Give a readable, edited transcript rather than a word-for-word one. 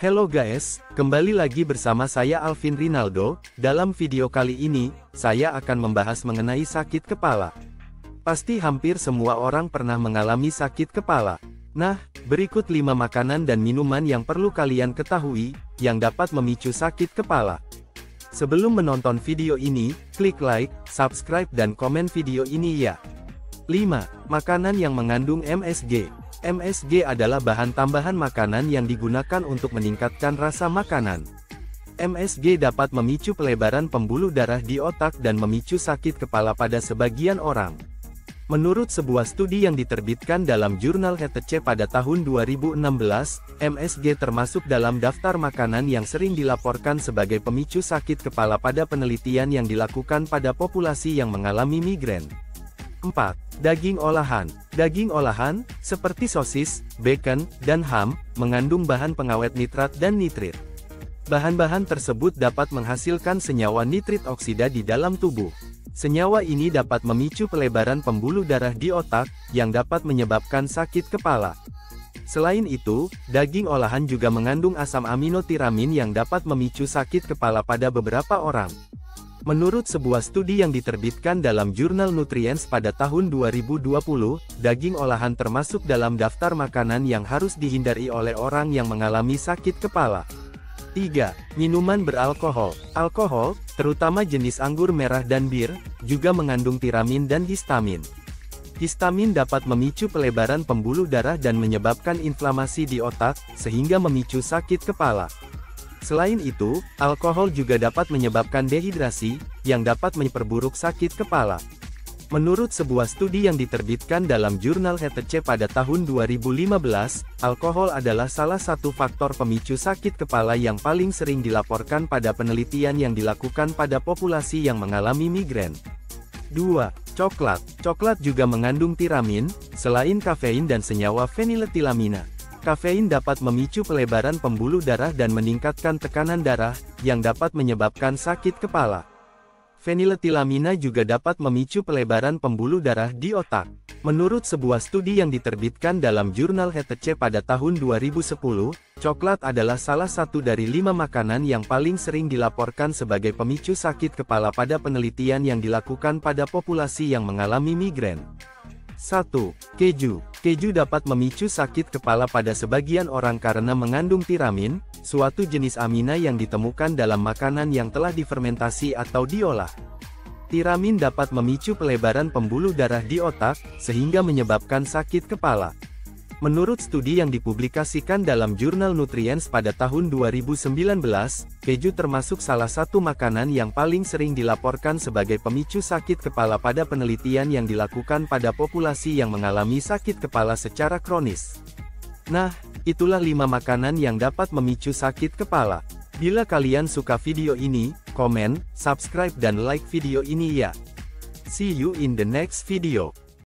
Halo guys, kembali lagi bersama saya Alvin Rinaldo. Dalam video kali ini, saya akan membahas mengenai sakit kepala. Pasti hampir semua orang pernah mengalami sakit kepala. Nah, berikut 5 makanan dan minuman yang perlu kalian ketahui, yang dapat memicu sakit kepala. Sebelum menonton video ini, klik like, subscribe dan komen video ini ya. 5. Makanan yang mengandung MSG. MSG adalah bahan tambahan makanan yang digunakan untuk meningkatkan rasa makanan. MSG dapat memicu pelebaran pembuluh darah di otak dan memicu sakit kepala pada sebagian orang. Menurut sebuah studi yang diterbitkan dalam jurnal HTC pada tahun 2016, MSG termasuk dalam daftar makanan yang sering dilaporkan sebagai pemicu sakit kepala pada penelitian yang dilakukan pada populasi yang mengalami migrain. 4. Daging olahan. Daging olahan, seperti sosis, bacon, dan ham, mengandung bahan pengawet nitrat dan nitrit. Bahan-bahan tersebut dapat menghasilkan senyawa nitrit oksida di dalam tubuh. Senyawa ini dapat memicu pelebaran pembuluh darah di otak, yang dapat menyebabkan sakit kepala. Selain itu, daging olahan juga mengandung asam amino tiramin yang dapat memicu sakit kepala pada beberapa orang. Menurut sebuah studi yang diterbitkan dalam jurnal Nutrients pada tahun 2020, daging olahan termasuk dalam daftar makanan yang harus dihindari oleh orang yang mengalami sakit kepala. 3. Minuman beralkohol. Alkohol, terutama jenis anggur merah dan bir, juga mengandung tiramin dan histamin. Histamin dapat memicu pelebaran pembuluh darah dan menyebabkan inflamasi di otak, sehingga memicu sakit kepala. Selain itu, alkohol juga dapat menyebabkan dehidrasi, yang dapat memperburuk sakit kepala. Menurut sebuah studi yang diterbitkan dalam jurnal HTC pada tahun 2015, alkohol adalah salah satu faktor pemicu sakit kepala yang paling sering dilaporkan pada penelitian yang dilakukan pada populasi yang mengalami migrain. 2. Coklat. Coklat juga mengandung tiramin, selain kafein dan senyawa feniletilamina. Kafein dapat memicu pelebaran pembuluh darah dan meningkatkan tekanan darah, yang dapat menyebabkan sakit kepala. Feniletilamina juga dapat memicu pelebaran pembuluh darah di otak. Menurut sebuah studi yang diterbitkan dalam jurnal HTC pada tahun 2010, coklat adalah salah satu dari 5 makanan yang paling sering dilaporkan sebagai pemicu sakit kepala pada penelitian yang dilakukan pada populasi yang mengalami migrain. 1. Keju. Keju dapat memicu sakit kepala pada sebagian orang karena mengandung tiramin, suatu jenis amina yang ditemukan dalam makanan yang telah difermentasi atau diolah. Tiramin dapat memicu pelebaran pembuluh darah di otak, sehingga menyebabkan sakit kepala. Menurut studi yang dipublikasikan dalam jurnal Nutrients pada tahun 2019, keju termasuk salah satu makanan yang paling sering dilaporkan sebagai pemicu sakit kepala pada penelitian yang dilakukan pada populasi yang mengalami sakit kepala secara kronis. Nah, itulah 5 makanan yang dapat memicu sakit kepala. Bila kalian suka video ini, komen, subscribe dan like video ini ya. See you in the next video.